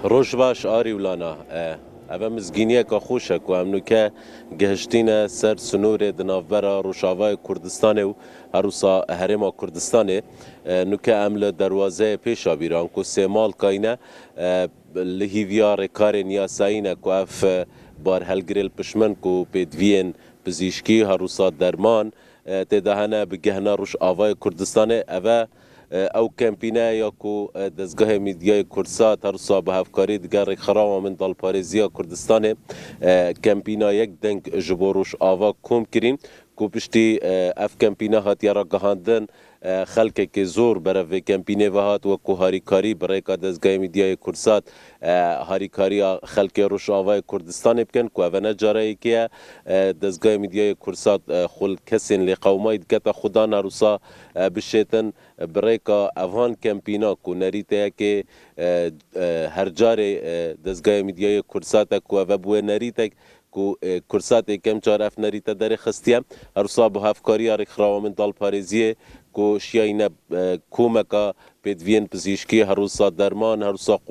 روش باش آری ولانا اوه مزگینیه که خوشه که هم نوکه گهشتینه سر سنور دنافبرا روشاوای کردستانه و هروسا هرما کردستانه نوکه امل دروازه پیشا بیران که سیمال کاینه لحیویا رکار نیاسایینه که اف بار هلگریل پشمن که پیدوین پزیشکی هروسا درمان تدهنه بگهنه روش آوای کردستانه اوه او کمپینه یا کو دزگاه میدیای کردسات هر صاحب هفکاری دیگر خرام من دال پاریزیا کردستان کمپینا یک دنگ جبروش آوا کوم کرین کو پشتی اف کمپینه هات یارا گهاندن خلک که زور برای کمپینه و هات و کو هاریکاری برای که دزگاه میدیای کردسات هاریکاری خلک روش آوای کردستان بکن کو اونا جاره که دزگاه میدیای کردسات خل کسین لقومای دکتا خدا نروسا بشیتن برای که افغان کمپینا کو نریته که هر جاره دزگاه میدیای کردسات کو و بو نریته کو کورسات کم چار اف نریتا در خستیم هر صاحب هفکاری ار خرام من دال پاریزیه کو شیاینه کومکا پدوین پزیشکی هر صاحب درمان هر صاحب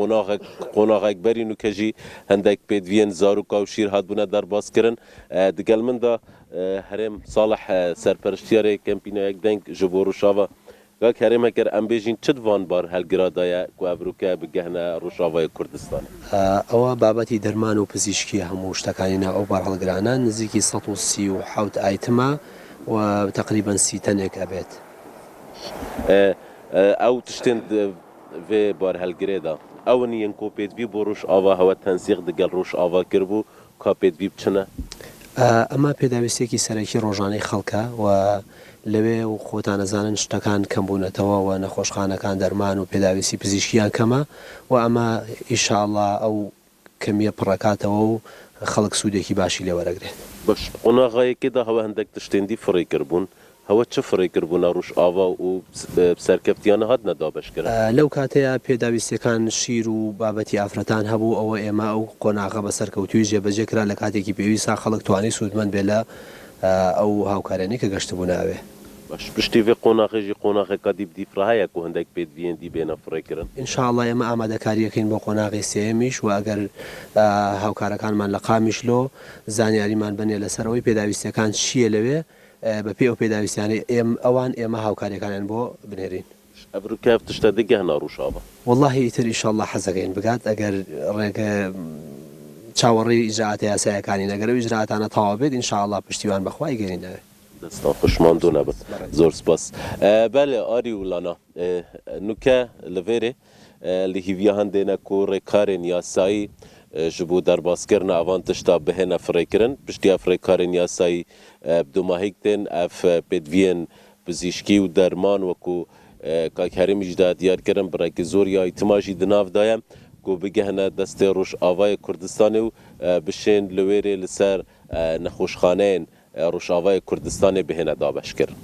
قناق برینو کجی هندک پدوین زارو کا و شیر هات بنا در باز کرن دگل من دا هرم صالح سرپرشتیار کمپینا یک دنگ جبورو شاوا که کریم اگر امبیجین چند وان بار هالگرادای کو ابروکه بگهنه روشاوای کردستان او بابتی درمان و پزیشکی هموش تکانینا او بار هالگرانا نزیکی 137 آیتما و تقریبا 30 تنک ابد او تشتند في بار هالجريدا او نين كوبيت في بروش آوا هوا تنسيق دقل روش آوا كربو كوبيت في بچنه اما پێداویستێکی سەرەکی ڕۆژانەی خەڵکە و لەوێ و خۆتان ئەزانن شتەکان کەمبوونەتەوە و نەخۆشخانەکان دەرمان و پێداویستی پزیشکیان کەمە و ئەمە ئینشاءڵڵا ئەو کەمیە پڕەکاتەوە و خەڵک سوودێکی باشی لێ وەرەگرێت. باش قۆناغایەکێدا هەوە هەندێک تشتێندی فڕێ کردبوون هەوە چه فڕێ کردبوونە ڕوش ئاوا و سەرکەفتیانە هات نەدابەشکرا لەو کاتەیە پێداویستەکان شیر و بابەتی ئافرەتان هەبوو ئەوە ئێمە ئەو قۆناغە بە سەرکەوتوی جێبەجێکرا لە کاتێکی پێویستە خەڵک توانی سوودمەند بێ لە ئەو هاوکارانەی کە گەشتبوو ناوێ. باش پشتی وی قۆناغێژی قۆناغێکا دیفرە هەیە و هەندێک پێدویەندی بێنە فڕێکردن ئینشاءڵڵا ئێمە ئامادەکاریەکەین بۆ قۆناغی سێمیش و ئەگەر هاوکارەکانمان لە قامیشلۆ زانیاریمان بنێ لەسەرەوەی پێداویستەکان چییە لەوێ بەپێ ئەو پێداویستیانەی ئەوان ئێمە هاوکاریەکانیان بۆ بنێرین. ئەبروکە تشتە دەگەهنە ڕوشاوە والله ئیتر ئینشاءڵڵا حەزەکەین بگات ئەگەر ڕێگە چاوەڕێی ئیجرعاتە یاسایەکانی نەگەرەوە ئیجرعاتانە تەواو بێت ئینشاءڵڵا پشتیوان بەخوای گەێنینەوە. دەستان خوشماندوو نەبێت زۆر سپاس بەڵێ ئاری وڵانە نوکە لەڤێرێ لە هیڤیا هەندێنە کو ڕێکارên یاسایی ji bo derbaskerina avan tişta bihêne firêkirin piştiya firêkarên yasayî bidûmahîk tên ev pêdiviyên pizîşkî û derman weku Kakherîmî jî de diyar kirin birekî zor ya îtima jî di nav daye ku bigihine destê Rojavayê Kurdistanê û bişên li wêrê li ser nexweşxaneyên Rojavayê Kurdistanê bihêne dabeşkirin.